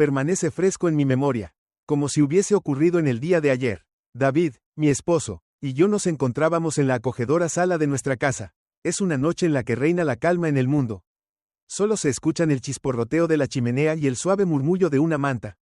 Permanece fresco en mi memoria, como si hubiese ocurrido en el día de ayer. David, mi esposo, y yo nos encontrábamos en la acogedora sala de nuestra casa. Es una noche en la que reina la calma en el mundo. Solo se escuchan el chisporroteo de la chimenea y el suave murmullo de una manta.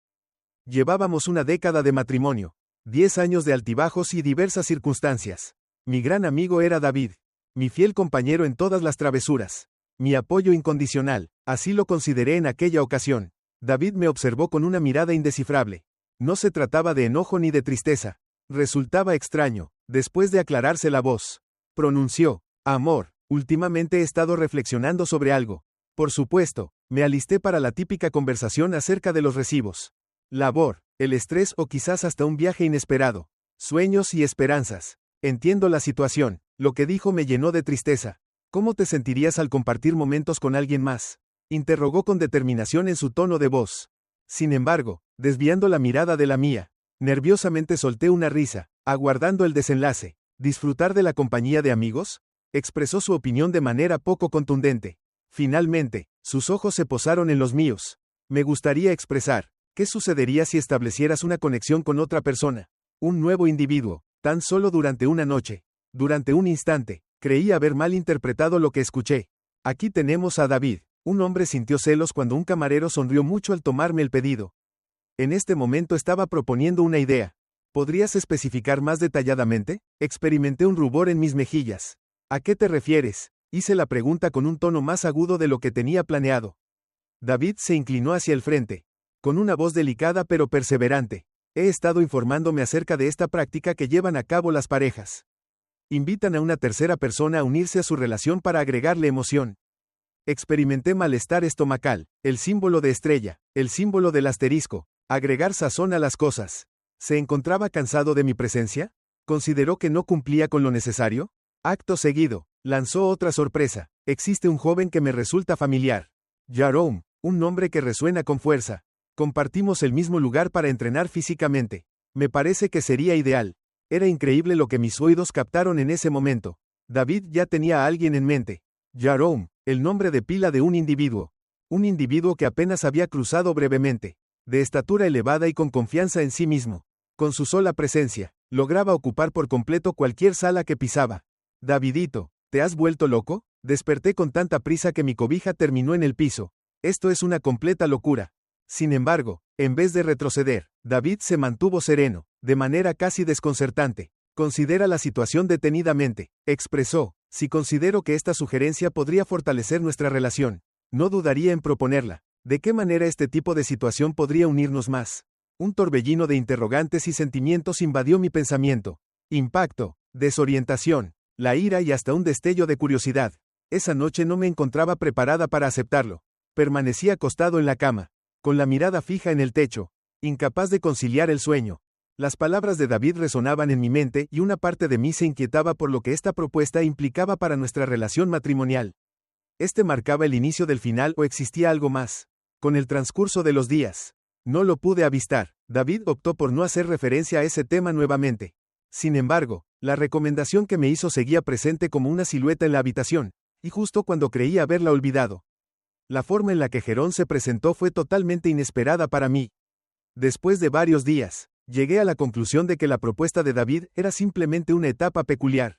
Llevábamos una década de matrimonio, 10 años de altibajos y diversas circunstancias. Mi gran amigo era David, mi fiel compañero en todas las travesuras, mi apoyo incondicional, así lo consideré en aquella ocasión. David me observó con una mirada indescifrable. No se trataba de enojo ni de tristeza. Resultaba extraño, después de aclararse la voz. Pronunció: amor, últimamente he estado reflexionando sobre algo. Por supuesto, me alisté para la típica conversación acerca de los recibos. Labor, el estrés o quizás hasta un viaje inesperado. Sueños y esperanzas. Entiendo la situación. Lo que dijo me llenó de tristeza. ¿Cómo te sentirías al compartir momentos con alguien más?, interrogó con determinación en su tono de voz. Sin embargo, desviando la mirada de la mía, nerviosamente solté una risa, aguardando el desenlace. ¿Disfrutar de la compañía de amigos?, expresó su opinión de manera poco contundente. Finalmente, sus ojos se posaron en los míos. Me gustaría expresar: ¿qué sucedería si establecieras una conexión con otra persona? Un nuevo individuo, tan solo durante una noche. Durante un instante, creí haber malinterpretado lo que escuché. Aquí tenemos a David. Un hombre sintió celos cuando un camarero sonrió mucho al tomarme el pedido. En este momento estaba proponiendo una idea. ¿Podrías especificar más detalladamente? Experimenté un rubor en mis mejillas. ¿A qué te refieres?, hice la pregunta con un tono más agudo de lo que tenía planeado. David se inclinó hacia el frente, con una voz delicada pero perseverante. He estado informándome acerca de esta práctica que llevan a cabo las parejas. Invitan a una tercera persona a unirse a su relación para agregarle emoción. Experimenté malestar estomacal, el símbolo de estrella, el símbolo del asterisco, agregar sazón a las cosas. ¿Se encontraba cansado de mi presencia? ¿Consideró que no cumplía con lo necesario? Acto seguido, lanzó otra sorpresa. Existe un joven que me resulta familiar. Jerome, un nombre que resuena con fuerza. Compartimos el mismo lugar para entrenar físicamente. Me parece que sería ideal. Era increíble lo que mis oídos captaron en ese momento. David ya tenía a alguien en mente. Jerome, el nombre de pila de un individuo. Un individuo que apenas había cruzado brevemente. De estatura elevada y con confianza en sí mismo. Con su sola presencia, lograba ocupar por completo cualquier sala que pisaba. Davidito, ¿te has vuelto loco? Desperté con tanta prisa que mi cobija terminó en el piso. Esto es una completa locura. Sin embargo, en vez de retroceder, David se mantuvo sereno, de manera casi desconcertante. Considera la situación detenidamente, expresó. Si considero que esta sugerencia podría fortalecer nuestra relación, no dudaría en proponerla. ¿De qué manera este tipo de situación podría unirnos más? Un torbellino de interrogantes y sentimientos invadió mi pensamiento. Impacto, desorientación, la ira y hasta un destello de curiosidad. Esa noche no me encontraba preparada para aceptarlo. Permanecí acostado en la cama, con la mirada fija en el techo, incapaz de conciliar el sueño. Las palabras de David resonaban en mi mente y una parte de mí se inquietaba por lo que esta propuesta implicaba para nuestra relación matrimonial. ¿Este marcaba el inicio del final o existía algo más? Con el transcurso de los días, no lo pude avistar. David optó por no hacer referencia a ese tema nuevamente. Sin embargo, la recomendación que me hizo seguía presente como una silueta en la habitación, y justo cuando creía haberla olvidado. La forma en la que Jerón se presentó fue totalmente inesperada para mí. Después de varios días, llegué a la conclusión de que la propuesta de David era simplemente una etapa peculiar.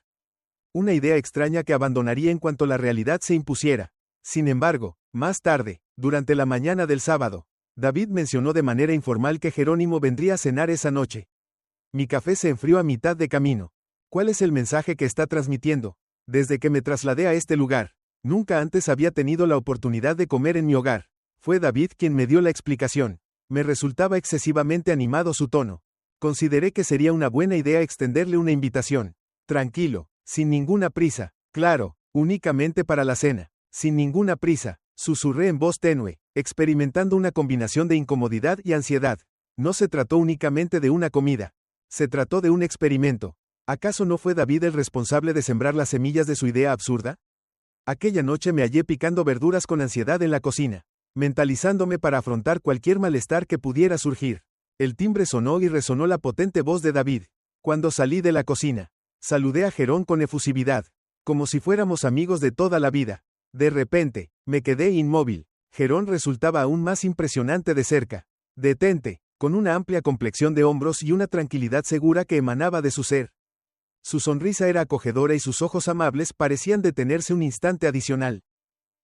Una idea extraña que abandonaría en cuanto la realidad se impusiera. Sin embargo, más tarde, durante la mañana del sábado, David mencionó de manera informal que Jerónimo vendría a cenar esa noche. Mi café se enfrió a mitad de camino. ¿Cuál es el mensaje que está transmitiendo? Desde que me trasladé a este lugar, nunca antes había tenido la oportunidad de comer en mi hogar. Fue David quien me dio la explicación. Me resultaba excesivamente animado su tono. Consideré que sería una buena idea extenderle una invitación. Tranquilo, sin ninguna prisa. Claro, únicamente para la cena. Sin ninguna prisa, susurré en voz tenue, experimentando una combinación de incomodidad y ansiedad. No se trató únicamente de una comida. Se trató de un experimento. ¿Acaso no fue David el responsable de sembrar las semillas de su idea absurda? Aquella noche me hallé picando verduras con ansiedad en la cocina, mentalizándome para afrontar cualquier malestar que pudiera surgir. El timbre sonó y resonó la potente voz de David. Cuando salí de la cocina, saludé a Jerón con efusividad, como si fuéramos amigos de toda la vida. De repente, me quedé inmóvil. Jerón resultaba aún más impresionante de cerca. Detente, con una amplia complexión de hombros y una tranquilidad segura que emanaba de su ser. Su sonrisa era acogedora y sus ojos amables parecían detenerse un instante adicional.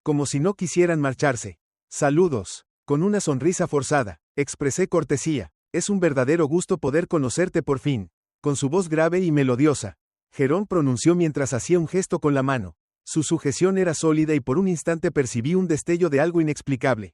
Como si no quisieran marcharse. Saludos. Con una sonrisa forzada, expresé cortesía. Es un verdadero gusto poder conocerte por fin. Con su voz grave y melodiosa, Jerón pronunció mientras hacía un gesto con la mano. Su sujeción era sólida y por un instante percibí un destello de algo inexplicable.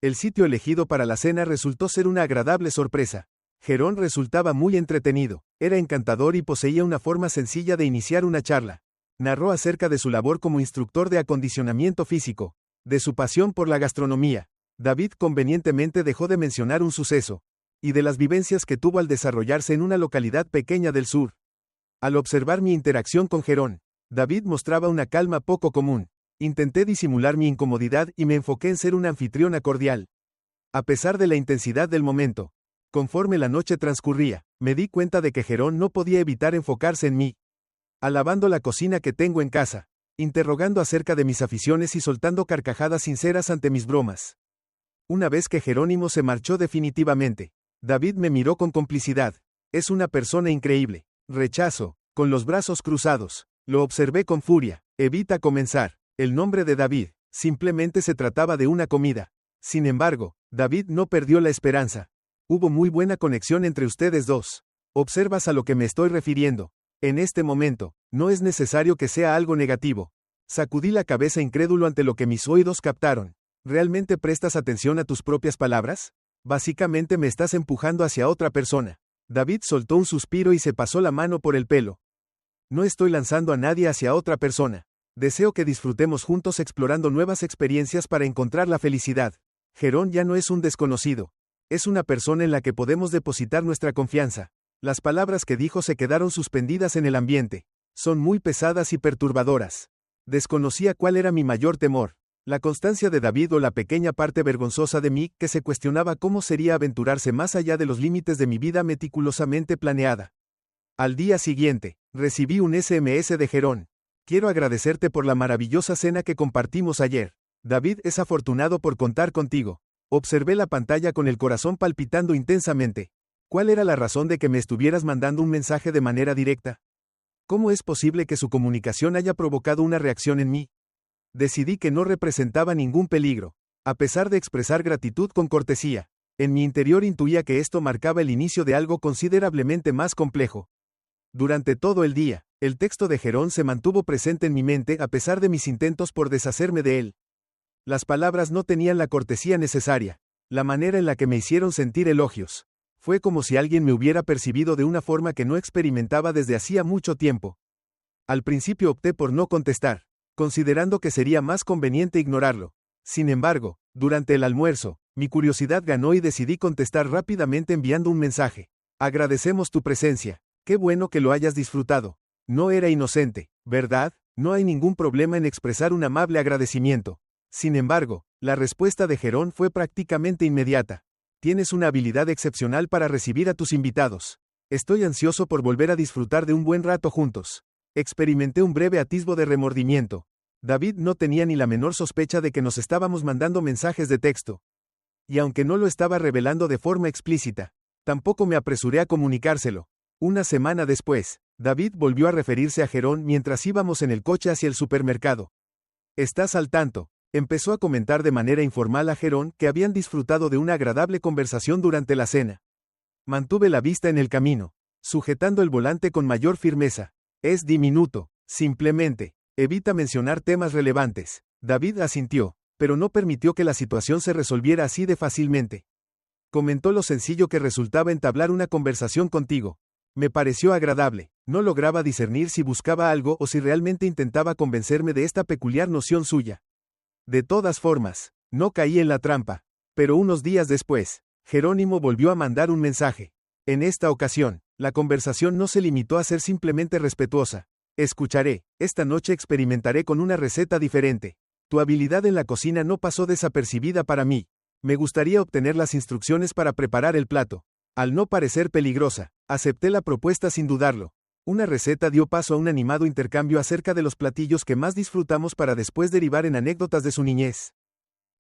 El sitio elegido para la cena resultó ser una agradable sorpresa. Jerón resultaba muy entretenido, era encantador y poseía una forma sencilla de iniciar una charla. Narró acerca de su labor como instructor de acondicionamiento físico, de su pasión por la gastronomía. David convenientemente dejó de mencionar un suceso, y de las vivencias que tuvo al desarrollarse en una localidad pequeña del sur. Al observar mi interacción con Jerón, David mostraba una calma poco común. Intenté disimular mi incomodidad y me enfoqué en ser una anfitriona cordial. A pesar de la intensidad del momento, conforme la noche transcurría, me di cuenta de que Jerón no podía evitar enfocarse en mí. Alabando la cocina que tengo en casa, interrogando acerca de mis aficiones y soltando carcajadas sinceras ante mis bromas. Una vez que Jerónimo se marchó definitivamente, David me miró con complicidad. Es una persona increíble. Rechazo, con los brazos cruzados. Lo observé con furia. Evita comenzar. El nombre de David, simplemente se trataba de una comida. Sin embargo, David no perdió la esperanza. Hubo muy buena conexión entre ustedes dos. Observas a lo que me estoy refiriendo. En este momento, no es necesario que sea algo negativo. Sacudí la cabeza incrédulo ante lo que mis oídos captaron. ¿Realmente prestas atención a tus propias palabras? Básicamente me estás empujando hacia otra persona. David soltó un suspiro y se pasó la mano por el pelo. No estoy lanzando a nadie hacia otra persona. Deseo que disfrutemos juntos explorando nuevas experiencias para encontrar la felicidad. Jerón ya no es un desconocido. Es una persona en la que podemos depositar nuestra confianza. Las palabras que dijo se quedaron suspendidas en el ambiente. Son muy pesadas y perturbadoras. Desconocía cuál era mi mayor temor. La constancia de David o la pequeña parte vergonzosa de mí que se cuestionaba cómo sería aventurarse más allá de los límites de mi vida meticulosamente planeada. Al día siguiente, recibí un SMS de Jerón. Quiero agradecerte por la maravillosa cena que compartimos ayer. David es afortunado por contar contigo. Observé la pantalla con el corazón palpitando intensamente. ¿Cuál era la razón de que me estuvieras mandando un mensaje de manera directa? ¿Cómo es posible que su comunicación haya provocado una reacción en mí? Decidí que no representaba ningún peligro, a pesar de expresar gratitud con cortesía. En mi interior intuía que esto marcaba el inicio de algo considerablemente más complejo. Durante todo el día, el texto de Jerón se mantuvo presente en mi mente a pesar de mis intentos por deshacerme de él. Las palabras no tenían la cortesía necesaria, la manera en la que me hicieron sentir elogios. Fue como si alguien me hubiera percibido de una forma que no experimentaba desde hacía mucho tiempo. Al principio opté por no contestar, considerando que sería más conveniente ignorarlo. Sin embargo, durante el almuerzo, mi curiosidad ganó y decidí contestar rápidamente enviando un mensaje. Agradecemos tu presencia. Qué bueno que lo hayas disfrutado. No era inocente, ¿verdad? No hay ningún problema en expresar un amable agradecimiento. Sin embargo, la respuesta de Jerón fue prácticamente inmediata. Tienes una habilidad excepcional para recibir a tus invitados. Estoy ansioso por volver a disfrutar de un buen rato juntos. Experimenté un breve atisbo de remordimiento. David no tenía ni la menor sospecha de que nos estábamos mandando mensajes de texto. Y aunque no lo estaba revelando de forma explícita, tampoco me apresuré a comunicárselo. Una semana después, David volvió a referirse a Jerón mientras íbamos en el coche hacia el supermercado. ¿Estás al tanto? Empezó a comentar de manera informal a Jerón que habían disfrutado de una agradable conversación durante la cena. Mantuve la vista en el camino, sujetando el volante con mayor firmeza. Es diminuto, simplemente. Evita mencionar temas relevantes. David asintió, pero no permitió que la situación se resolviera así de fácilmente. Comentó lo sencillo que resultaba entablar una conversación contigo. Me pareció agradable. No lograba discernir si buscaba algo o si realmente intentaba convencerme de esta peculiar noción suya. De todas formas, no caí en la trampa. Pero unos días después, Jerónimo volvió a mandar un mensaje. En esta ocasión, la conversación no se limitó a ser simplemente respetuosa. Escucharé, esta noche experimentaré con una receta diferente. Tu habilidad en la cocina no pasó desapercibida para mí. Me gustaría obtener las instrucciones para preparar el plato. Al no parecer peligrosa, acepté la propuesta sin dudarlo. Una receta dio paso a un animado intercambio acerca de los platillos que más disfrutamos para después derivar en anécdotas de su niñez.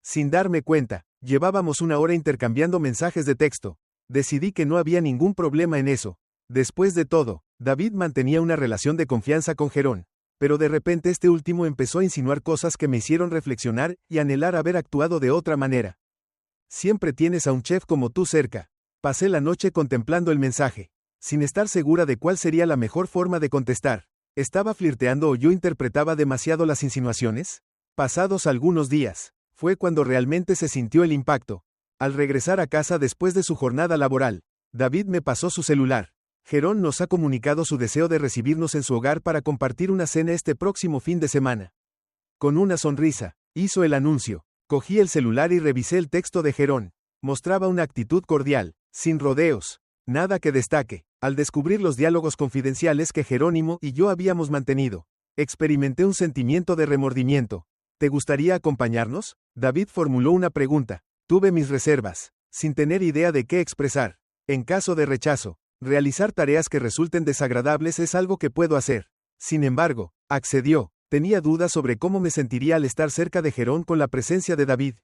Sin darme cuenta, llevábamos una hora intercambiando mensajes de texto. Decidí que no había ningún problema en eso. Después de todo, David mantenía una relación de confianza con Jerón, pero de repente este último empezó a insinuar cosas que me hicieron reflexionar y anhelar haber actuado de otra manera. Siempre tienes a un chef como tú cerca. Pasé la noche contemplando el mensaje, sin estar segura de cuál sería la mejor forma de contestar. ¿Estaba flirteando o yo interpretaba demasiado las insinuaciones? Pasados algunos días, fue cuando realmente se sintió el impacto. Al regresar a casa después de su jornada laboral, David me pasó su celular. Jerón nos ha comunicado su deseo de recibirnos en su hogar para compartir una cena este próximo fin de semana. Con una sonrisa, hizo el anuncio. Cogí el celular y revisé el texto de Jerón. Mostraba una actitud cordial, sin rodeos, nada que destaque. Al descubrir los diálogos confidenciales que Jerónimo y yo habíamos mantenido, experimenté un sentimiento de remordimiento. ¿Te gustaría acompañarnos? David formuló una pregunta. Tuve mis reservas, sin tener idea de qué expresar. En caso de rechazo, realizar tareas que resulten desagradables es algo que puedo hacer. Sin embargo, accedió. Tenía dudas sobre cómo me sentiría al estar cerca de Jerón con la presencia de David.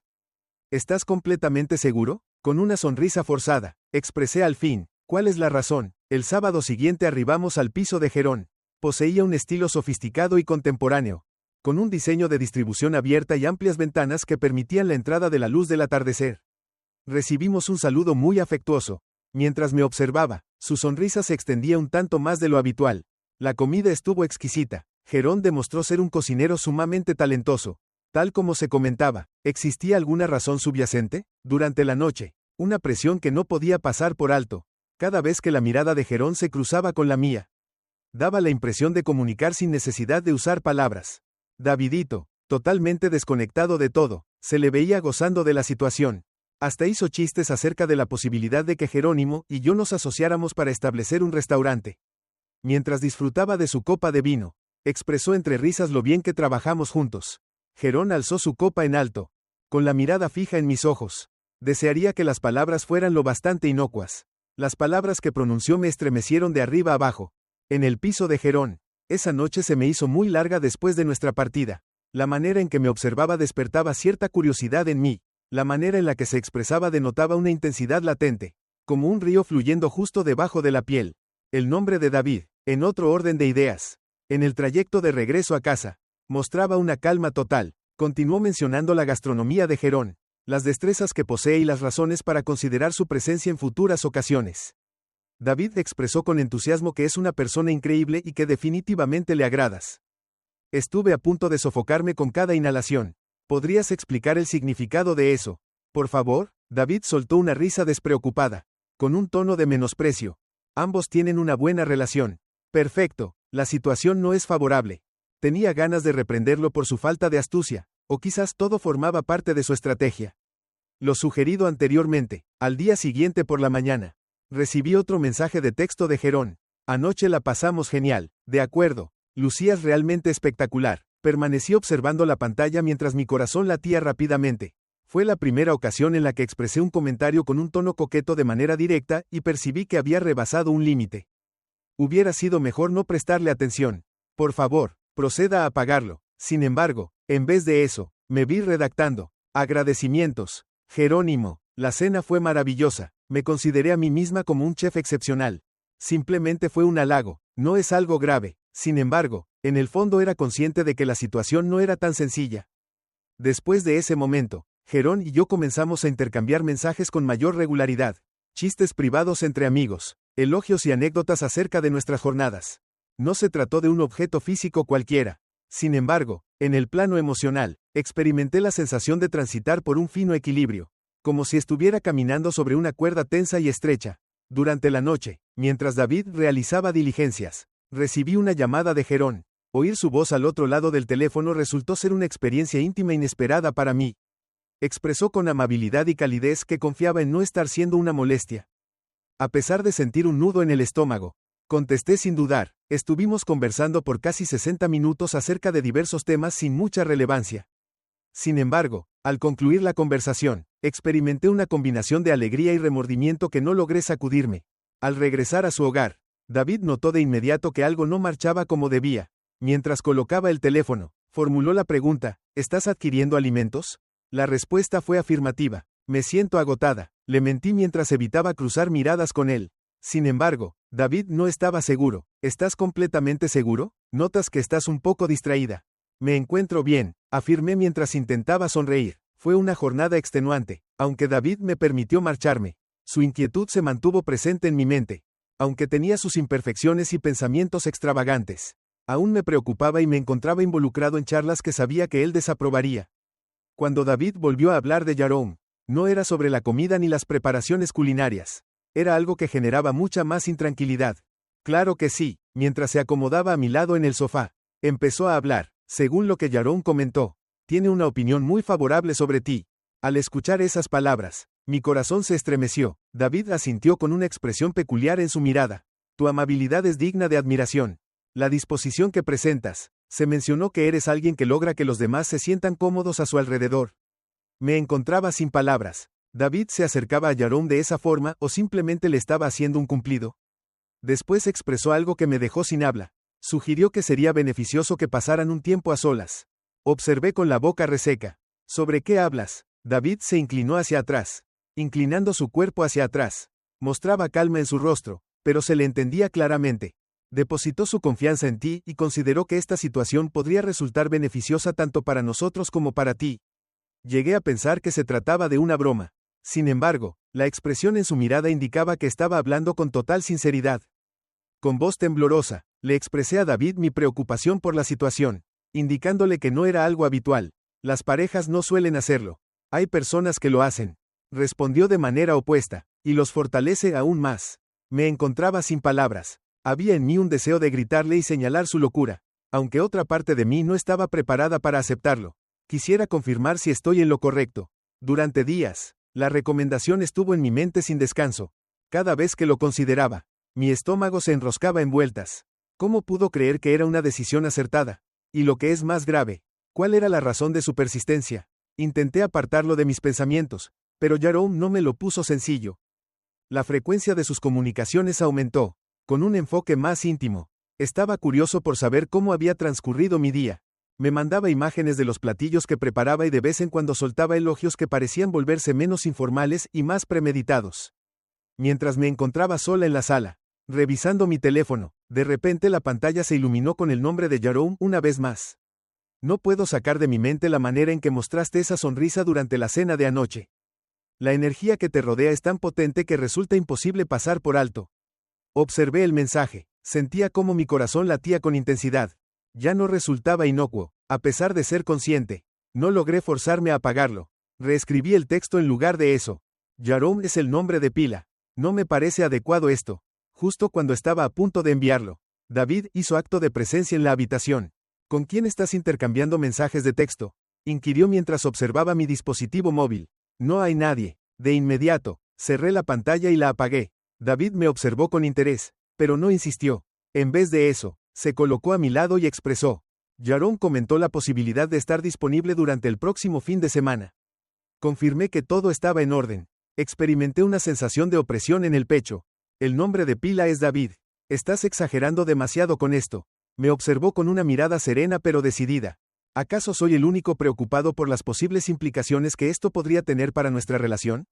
¿Estás completamente seguro? Con una sonrisa forzada, expresé al fin. ¿Cuál es la razón? El sábado siguiente arribamos al piso de Jerón. Poseía un estilo sofisticado y contemporáneo, con un diseño de distribución abierta y amplias ventanas que permitían la entrada de la luz del atardecer. Recibimos un saludo muy afectuoso. Mientras me observaba, su sonrisa se extendía un tanto más de lo habitual. La comida estuvo exquisita. Jerón demostró ser un cocinero sumamente talentoso. Tal como se comentaba, ¿existía alguna razón subyacente? Durante la noche, una presión que no podía pasar por alto. Cada vez que la mirada de Jerón se cruzaba con la mía, daba la impresión de comunicar sin necesidad de usar palabras. Davidito, totalmente desconectado de todo, se le veía gozando de la situación. Hasta hizo chistes acerca de la posibilidad de que Jerónimo y yo nos asociáramos para establecer un restaurante. Mientras disfrutaba de su copa de vino, expresó entre risas lo bien que trabajamos juntos. Jerón alzó su copa en alto, con la mirada fija en mis ojos. Desearía que las palabras fueran lo bastante inocuas. Las palabras que pronunció me estremecieron de arriba abajo. En el piso de Jerón, esa noche se me hizo muy larga después de nuestra partida. La manera en que me observaba despertaba cierta curiosidad en mí. La manera en la que se expresaba denotaba una intensidad latente, como un río fluyendo justo debajo de la piel. El nombre de David, en otro orden de ideas. En el trayecto de regreso a casa, mostraba una calma total. Continuó mencionando la gastronomía de Jerón, las destrezas que posee y las razones para considerar su presencia en futuras ocasiones. David expresó con entusiasmo que es una persona increíble y que definitivamente le agradas. Estuve a punto de sofocarme con cada inhalación. ¿Podrías explicar el significado de eso? Por favor. David soltó una risa despreocupada, con un tono de menosprecio. Ambos tienen una buena relación. Perfecto. La situación no es favorable. Tenía ganas de reprenderlo por su falta de astucia, o quizás todo formaba parte de su estrategia. Lo sugerido anteriormente, al día siguiente por la mañana, recibí otro mensaje de texto de Jerón. Anoche la pasamos genial. De acuerdo. Lucías realmente espectacular. Permanecí observando la pantalla mientras mi corazón latía rápidamente. Fue la primera ocasión en la que expresé un comentario con un tono coqueto de manera directa y percibí que había rebasado un límite. Hubiera sido mejor no prestarle atención. Por favor, proceda a apagarlo. Sin embargo, en vez de eso, me vi redactando. Agradecimientos. Jerónimo, la cena fue maravillosa. Me consideré a mí misma como un chef excepcional. Simplemente fue un halago, no es algo grave. Sin embargo, en el fondo era consciente de que la situación no era tan sencilla. Después de ese momento, Jerón y yo comenzamos a intercambiar mensajes con mayor regularidad. Chistes privados entre amigos, elogios y anécdotas acerca de nuestras jornadas. No se trató de un objeto físico cualquiera. Sin embargo, en el plano emocional, experimenté la sensación de transitar por un fino equilibrio, como si estuviera caminando sobre una cuerda tensa y estrecha. Durante la noche, mientras David realizaba diligencias, recibí una llamada de Jerón. Oír su voz al otro lado del teléfono resultó ser una experiencia íntima inesperada para mí. Expresó con amabilidad y calidez que confiaba en no estar siendo una molestia. A pesar de sentir un nudo en el estómago, contesté sin dudar. Estuvimos conversando por casi 60 minutos acerca de diversos temas sin mucha relevancia. Sin embargo, al concluir la conversación, experimenté una combinación de alegría y remordimiento que no logré sacudirme. Al regresar a su hogar, David notó de inmediato que algo no marchaba como debía. Mientras colocaba el teléfono, formuló la pregunta: ¿estás adquiriendo alimentos? La respuesta fue afirmativa. Me siento agotada. Le mentí mientras evitaba cruzar miradas con él. Sin embargo, David no estaba seguro. ¿Estás completamente seguro? Notas que estás un poco distraída. Me encuentro bien, afirmé mientras intentaba sonreír. Fue una jornada extenuante, aunque David me permitió marcharme. Su inquietud se mantuvo presente en mi mente, aunque tenía sus imperfecciones y pensamientos extravagantes. Aún me preocupaba y me encontraba involucrado en charlas que sabía que él desaprobaría. Cuando David volvió a hablar de Yaron, no era sobre la comida ni las preparaciones culinarias. Era algo que generaba mucha más intranquilidad. Claro que sí, mientras se acomodaba a mi lado en el sofá. Empezó a hablar, según lo que Yaron comentó. Tiene una opinión muy favorable sobre ti. Al escuchar esas palabras, mi corazón se estremeció. David asintió con una expresión peculiar en su mirada. Tu amabilidad es digna de admiración. La disposición que presentas. Se mencionó que eres alguien que logra que los demás se sientan cómodos a su alrededor. Me encontraba sin palabras. ¿David se acercaba a Yaron de esa forma o simplemente le estaba haciendo un cumplido? Después expresó algo que me dejó sin habla. Sugirió que sería beneficioso que pasaran un tiempo a solas. Observé con la boca reseca. ¿Sobre qué hablas? David se inclinó hacia atrás, inclinando su cuerpo hacia atrás. Mostraba calma en su rostro, pero se le entendía claramente. Depositó su confianza en ti y consideró que esta situación podría resultar beneficiosa tanto para nosotros como para ti. Llegué a pensar que se trataba de una broma. Sin embargo, la expresión en su mirada indicaba que estaba hablando con total sinceridad. Con voz temblorosa, le expresé a David mi preocupación por la situación, indicándole que no era algo habitual. Las parejas no suelen hacerlo. Hay personas que lo hacen. Respondió de manera opuesta, y los fortalece aún más. Me encontraba sin palabras. Había en mí un deseo de gritarle y señalar su locura, aunque otra parte de mí no estaba preparada para aceptarlo. Quisiera confirmar si estoy en lo correcto. Durante días, la recomendación estuvo en mi mente sin descanso. Cada vez que lo consideraba, mi estómago se enroscaba en vueltas. ¿Cómo pudo creer que era una decisión acertada? Y lo que es más grave, ¿cuál era la razón de su persistencia? Intenté apartarlo de mis pensamientos, pero Yaron no me lo puso sencillo. La frecuencia de sus comunicaciones aumentó, con un enfoque más íntimo. Estaba curioso por saber cómo había transcurrido mi día. Me mandaba imágenes de los platillos que preparaba y de vez en cuando soltaba elogios que parecían volverse menos informales y más premeditados. Mientras me encontraba sola en la sala, revisando mi teléfono, de repente la pantalla se iluminó con el nombre de Yaron una vez más. No puedo sacar de mi mente la manera en que mostraste esa sonrisa durante la cena de anoche. La energía que te rodea es tan potente que resulta imposible pasar por alto. Observé el mensaje, sentía cómo mi corazón latía con intensidad. Ya no resultaba inocuo, a pesar de ser consciente. No logré forzarme a apagarlo. Reescribí el texto en lugar de eso. Yaron es el nombre de pila. No me parece adecuado esto. Justo cuando estaba a punto de enviarlo, David hizo acto de presencia en la habitación. ¿Con quién estás intercambiando mensajes de texto?, inquirió mientras observaba mi dispositivo móvil. No hay nadie. De inmediato, cerré la pantalla y la apagué. David me observó con interés, pero no insistió. En vez de eso, se colocó a mi lado y expresó. Yaron comentó la posibilidad de estar disponible durante el próximo fin de semana. Confirmé que todo estaba en orden. Experimenté una sensación de opresión en el pecho. El nombre de pila es David. Estás exagerando demasiado con esto. Me observó con una mirada serena pero decidida. ¿Acaso soy el único preocupado por las posibles implicaciones que esto podría tener para nuestra relación?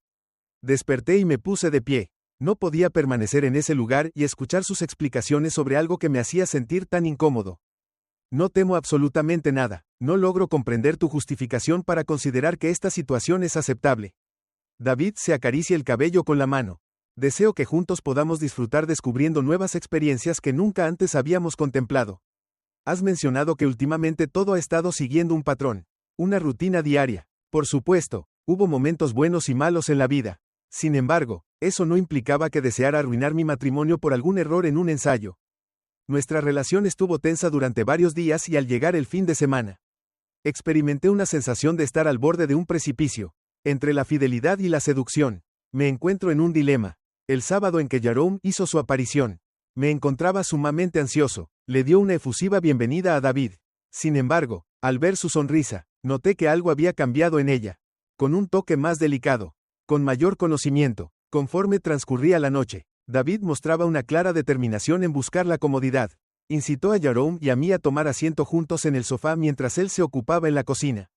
Desperté y me puse de pie. No podía permanecer en ese lugar y escuchar sus explicaciones sobre algo que me hacía sentir tan incómodo. No temo absolutamente nada. No logro comprender tu justificación para considerar que esta situación es aceptable. David se acaricia el cabello con la mano. Deseo que juntos podamos disfrutar descubriendo nuevas experiencias que nunca antes habíamos contemplado. Has mencionado que últimamente todo ha estado siguiendo un patrón, una rutina diaria. Por supuesto, hubo momentos buenos y malos en la vida. Sin embargo, eso no implicaba que deseara arruinar mi matrimonio por algún error en un ensayo. Nuestra relación estuvo tensa durante varios días y al llegar el fin de semana, experimenté una sensación de estar al borde de un precipicio. Entre la fidelidad y la seducción, me encuentro en un dilema. El sábado en que Yaron hizo su aparición, me encontraba sumamente ansioso. Le dio una efusiva bienvenida a David. Sin embargo, al ver su sonrisa, noté que algo había cambiado en ella. Con un toque más delicado, con mayor conocimiento. Conforme transcurría la noche, David mostraba una clara determinación en buscar la comodidad. Incitó a Yaron y a mí a tomar asiento juntos en el sofá mientras él se ocupaba en la cocina.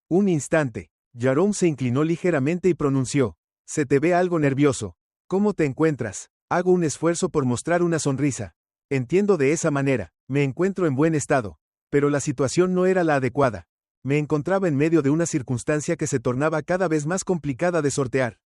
Un instante, Jerome se inclinó ligeramente y pronunció: «Se te ve algo nervioso. ¿Cómo te encuentras?» Hago un esfuerzo por mostrar una sonrisa. Entiendo de esa manera, me encuentro en buen estado. Pero la situación no era la adecuada. Me encontraba en medio de una circunstancia que se tornaba cada vez más complicada de sortear.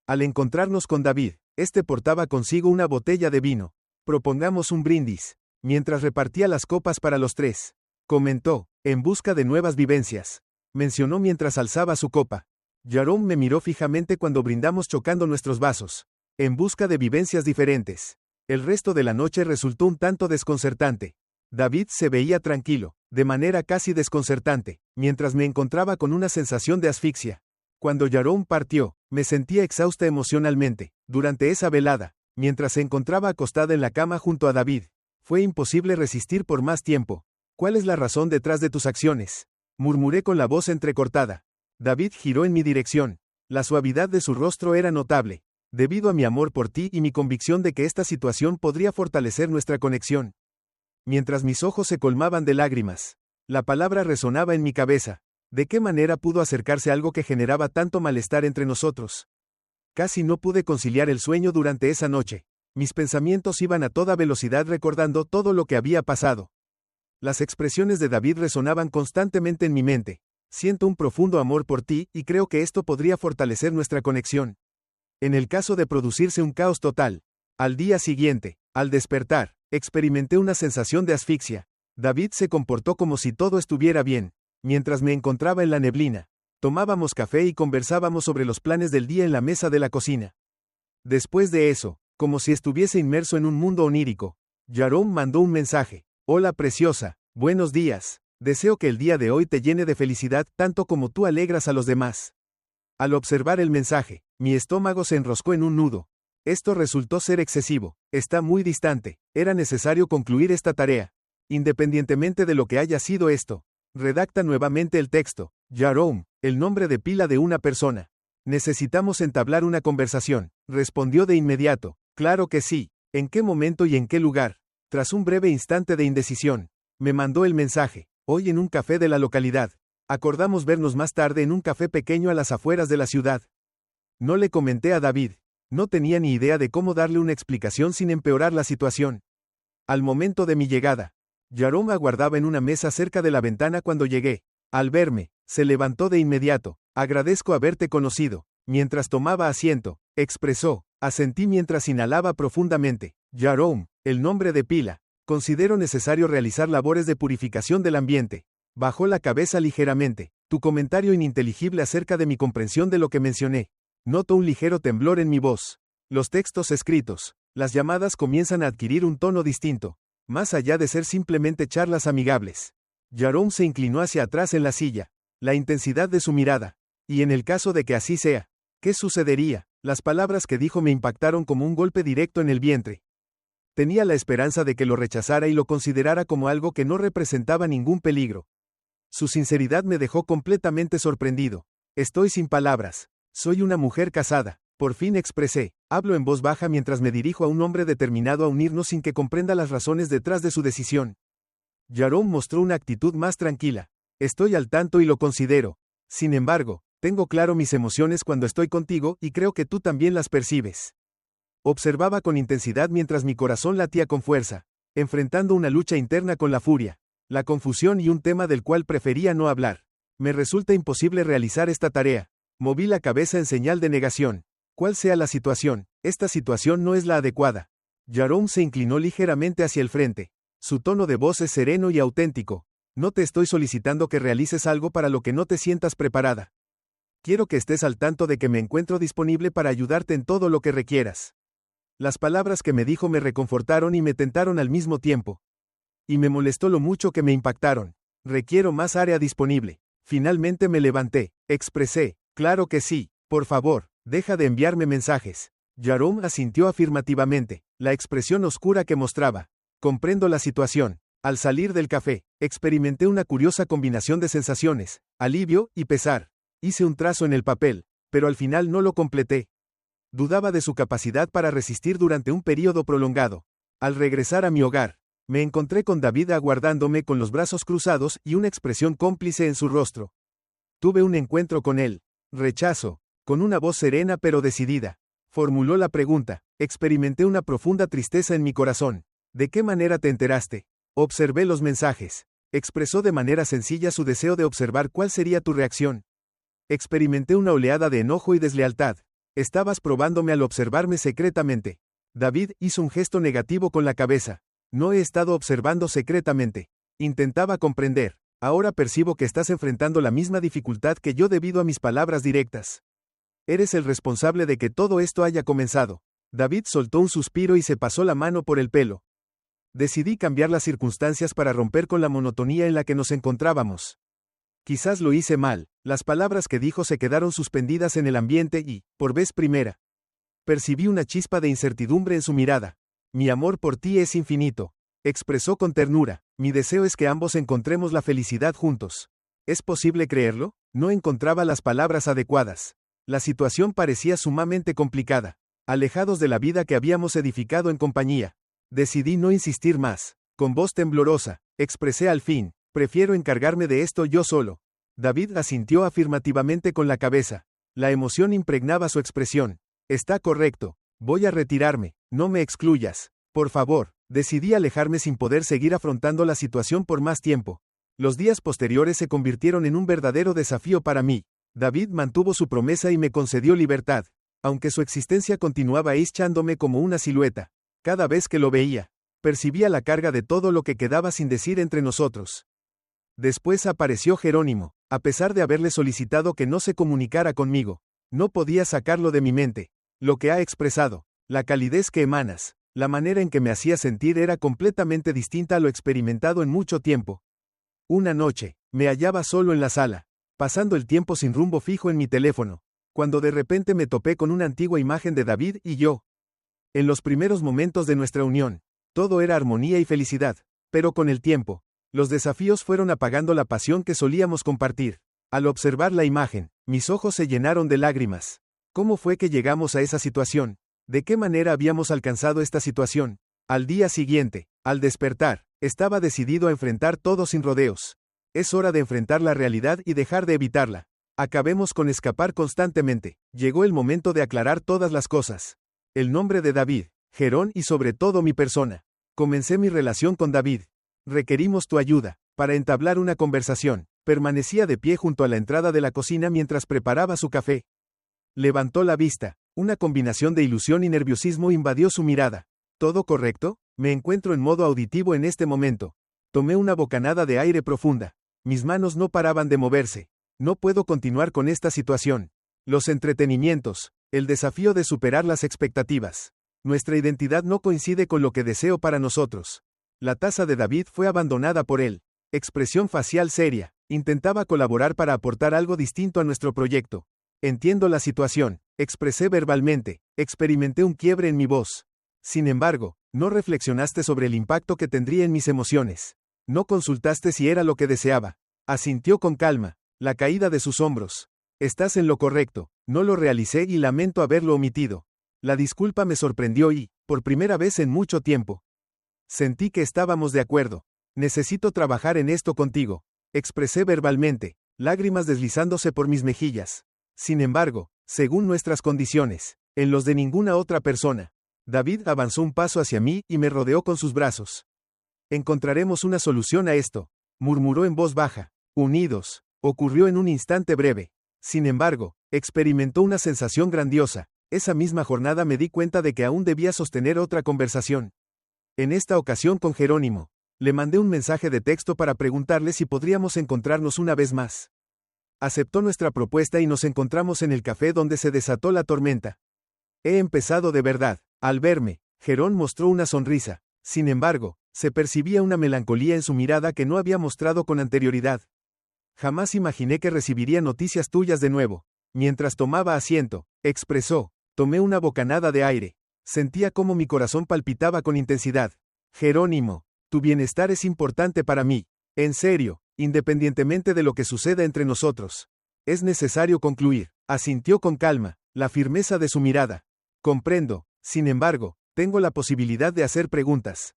Al encontrarnos con David, este portaba consigo una botella de vino. «Propongamos un brindis», mientras repartía las copas para los tres. Comentó: «En busca de nuevas vivencias», mencionó mientras alzaba su copa. Jerome me miró fijamente cuando brindamos chocando nuestros vasos. «En busca de vivencias diferentes». El resto de la noche resultó un tanto desconcertante. David se veía tranquilo, de manera casi desconcertante, mientras me encontraba con una sensación de asfixia. Cuando Jerome partió, me sentía exhausta emocionalmente. Durante esa velada, mientras se encontraba acostada en la cama junto a David, fue imposible resistir por más tiempo. «¿Cuál es la razón detrás de tus acciones?», murmuré con la voz entrecortada. David giró en mi dirección. La suavidad de su rostro era notable. «Debido a mi amor por ti y mi convicción de que esta situación podría fortalecer nuestra conexión». Mientras mis ojos se colmaban de lágrimas, la palabra resonaba en mi cabeza. ¿De qué manera pudo acercarse algo que generaba tanto malestar entre nosotros? Casi no pude conciliar el sueño durante esa noche. Mis pensamientos iban a toda velocidad recordando todo lo que había pasado. Las expresiones de David resonaban constantemente en mi mente. «Siento un profundo amor por ti y creo que esto podría fortalecer nuestra conexión. En el caso de producirse un caos total». Al día siguiente, al despertar, experimenté una sensación de asfixia. David se comportó como si todo estuviera bien. Mientras me encontraba en la neblina, tomábamos café y conversábamos sobre los planes del día en la mesa de la cocina. Después de eso, como si estuviese inmerso en un mundo onírico, Jerome mandó un mensaje: «Hola preciosa, buenos días. Deseo que el día de hoy te llene de felicidad tanto como tú alegras a los demás». Al observar el mensaje, mi estómago se enroscó en un nudo. Esto resultó ser excesivo. Está muy distante. Era necesario concluir esta tarea. Independientemente de lo que haya sido esto. Redacta nuevamente el texto. «Jerome, el nombre de pila de una persona. Necesitamos entablar una conversación», respondió de inmediato. «Claro que sí. ¿En qué momento y en qué lugar?». Tras un breve instante de indecisión, me mandó el mensaje: «Hoy en un café de la localidad. Acordamos vernos más tarde en un café pequeño a las afueras de la ciudad». No le comenté a David. No tenía ni idea de cómo darle una explicación sin empeorar la situación. Al momento de mi llegada, Jerome aguardaba en una mesa cerca de la ventana cuando llegué. Al verme, se levantó de inmediato. «Agradezco haberte conocido». Mientras tomaba asiento, expresó. Asentí mientras inhalaba profundamente. «Jerome, el nombre de pila. Considero necesario realizar labores de purificación del ambiente». Bajó la cabeza ligeramente. «Tu comentario ininteligible acerca de mi comprensión de lo que mencioné». Noto un ligero temblor en mi voz. Los textos escritos, las llamadas comienzan a adquirir un tono distinto, más allá de ser simplemente charlas amigables. Jerome se inclinó hacia atrás en la silla. La intensidad de su mirada. «Y en el caso de que así sea, ¿qué sucedería?». Las palabras que dijo me impactaron como un golpe directo en el vientre. Tenía la esperanza de que lo rechazara y lo considerara como algo que no representaba ningún peligro. Su sinceridad me dejó completamente sorprendido. «Estoy sin palabras. Soy una mujer casada», por fin expresé. Hablo en voz baja mientras me dirijo a un hombre determinado a unirnos sin que comprenda las razones detrás de su decisión. Jerome mostró una actitud más tranquila. «Estoy al tanto y lo considero. Sin embargo, tengo claro mis emociones cuando estoy contigo y creo que tú también las percibes». Observaba con intensidad mientras mi corazón latía con fuerza, enfrentando una lucha interna con la furia, la confusión y un tema del cual prefería no hablar. «Me resulta imposible realizar esta tarea». Moví la cabeza en señal de negación. «Cual sea la situación, esta situación no es la adecuada». Jerome se inclinó ligeramente hacia el frente. Su tono de voz es sereno y auténtico. «No te estoy solicitando que realices algo para lo que no te sientas preparada. Quiero que estés al tanto de que me encuentro disponible para ayudarte en todo lo que requieras». Las palabras que me dijo me reconfortaron y me tentaron al mismo tiempo. Y me molestó lo mucho que me impactaron. «Requiero más área disponible». Finalmente me levanté. Expresé: «Claro que sí, por favor, deja de enviarme mensajes». Jerome asintió afirmativamente, la expresión oscura que mostraba. «Comprendo la situación». Al salir del café, experimenté una curiosa combinación de sensaciones, alivio y pesar. Hice un trazo en el papel, pero al final no lo completé. Dudaba de su capacidad para resistir durante un período prolongado. Al regresar a mi hogar, me encontré con David aguardándome con los brazos cruzados y una expresión cómplice en su rostro. Tuve un encuentro con él. Rechazo. Con una voz serena pero decidida. Formuló la pregunta. Experimenté una profunda tristeza en mi corazón. ¿De qué manera te enteraste? Observé los mensajes. Expresó de manera sencilla su deseo de observar cuál sería tu reacción. Experimenté una oleada de enojo y deslealtad. Estabas probándome al observarme secretamente. David hizo un gesto negativo con la cabeza. No he estado observando secretamente. Intentaba comprender. Ahora percibo que estás enfrentando la misma dificultad que yo debido a mis palabras directas. Eres el responsable de que todo esto haya comenzado. David soltó un suspiro y se pasó la mano por el pelo. Decidí cambiar las circunstancias para romper con la monotonía en la que nos encontrábamos. Quizás lo hice mal. Las palabras que dijo se quedaron suspendidas en el ambiente y, por vez primera, percibí una chispa de incertidumbre en su mirada. Mi amor por ti es infinito. Expresó con ternura. Mi deseo es que ambos encontremos la felicidad juntos. ¿Es posible creerlo? No encontraba las palabras adecuadas. La situación parecía sumamente complicada. Alejados de la vida que habíamos edificado en compañía. Decidí no insistir más. Con voz temblorosa, expresé al fin, prefiero encargarme de esto yo solo. David asintió afirmativamente con la cabeza. La emoción impregnaba su expresión. Está correcto. Voy a retirarme. No me excluyas. Por favor. Decidí alejarme sin poder seguir afrontando la situación por más tiempo. Los días posteriores se convirtieron en un verdadero desafío para mí. David mantuvo su promesa y me concedió libertad, aunque su existencia continuaba echándome como una silueta. Cada vez que lo veía, percibía la carga de todo lo que quedaba sin decir entre nosotros. Después apareció Jerónimo, a pesar de haberle solicitado que no se comunicara conmigo. No podía sacarlo de mi mente. Lo que ha expresado, la calidez que emanas, la manera en que me hacía sentir era completamente distinta a lo experimentado en mucho tiempo. Una noche, me hallaba solo en la sala, pasando el tiempo sin rumbo fijo en mi teléfono, cuando de repente me topé con una antigua imagen de David y yo. En los primeros momentos de nuestra unión, todo era armonía y felicidad, pero con el tiempo, los desafíos fueron apagando la pasión que solíamos compartir. Al observar la imagen, mis ojos se llenaron de lágrimas. ¿Cómo fue que llegamos a esa situación? ¿De qué manera habíamos alcanzado esta situación? Al día siguiente, al despertar, estaba decidido a enfrentar todo sin rodeos. Es hora de enfrentar la realidad y dejar de evitarla. Acabemos con escapar constantemente. Llegó el momento de aclarar todas las cosas. El nombre de David, Gerón y sobre todo mi persona. Comencé mi relación con David. Requerimos tu ayuda. Para entablar una conversación, permanecía de pie junto a la entrada de la cocina mientras preparaba su café. Levantó la vista. Una combinación de ilusión y nerviosismo invadió su mirada. ¿Todo correcto? Me encuentro en modo auditivo en este momento. Tomé una bocanada de aire profunda. Mis manos no paraban de moverse. No puedo continuar con esta situación. Los entretenimientos, el desafío de superar las expectativas. Nuestra identidad no coincide con lo que deseo para nosotros. La taza de David fue abandonada por él. Expresión facial seria. Intentaba colaborar para aportar algo distinto a nuestro proyecto. Entiendo la situación. Expresé verbalmente. Experimenté un quiebre en mi voz. Sin embargo, no reflexionaste sobre el impacto que tendría en mis emociones. No consultaste si era lo que deseaba. Asintió con calma. La caída de sus hombros. Estás en lo correcto. No lo realicé y lamento haberlo omitido. La disculpa me sorprendió y, por primera vez en mucho tiempo, sentí que estábamos de acuerdo. Necesito trabajar en esto contigo. Expresé verbalmente, lágrimas deslizándose por mis mejillas. Sin embargo, según nuestras condiciones, en los de ninguna otra persona. David avanzó un paso hacia mí y me rodeó con sus brazos. Encontraremos una solución a esto, murmuró en voz baja. Unidos. Ocurrió en un instante breve. Sin embargo, experimentó una sensación grandiosa. Esa misma jornada me di cuenta de que aún debía sostener otra conversación. En esta ocasión con Jerónimo. Le mandé un mensaje de texto para preguntarle si podríamos encontrarnos una vez más. Aceptó nuestra propuesta y nos encontramos en el café donde se desató la tormenta. He empezado de verdad. Al verme, Gerón mostró una sonrisa. Sin embargo, se percibía una melancolía en su mirada que no había mostrado con anterioridad. Jamás imaginé que recibiría noticias tuyas de nuevo. Mientras tomaba asiento, expresó. Tomé una bocanada de aire. Sentía cómo mi corazón palpitaba con intensidad. Jerónimo, tu bienestar es importante para mí. En serio, independientemente de lo que suceda entre nosotros. Es necesario concluir. Asintió con calma, la firmeza de su mirada. Comprendo. Sin embargo, tengo la posibilidad de hacer preguntas.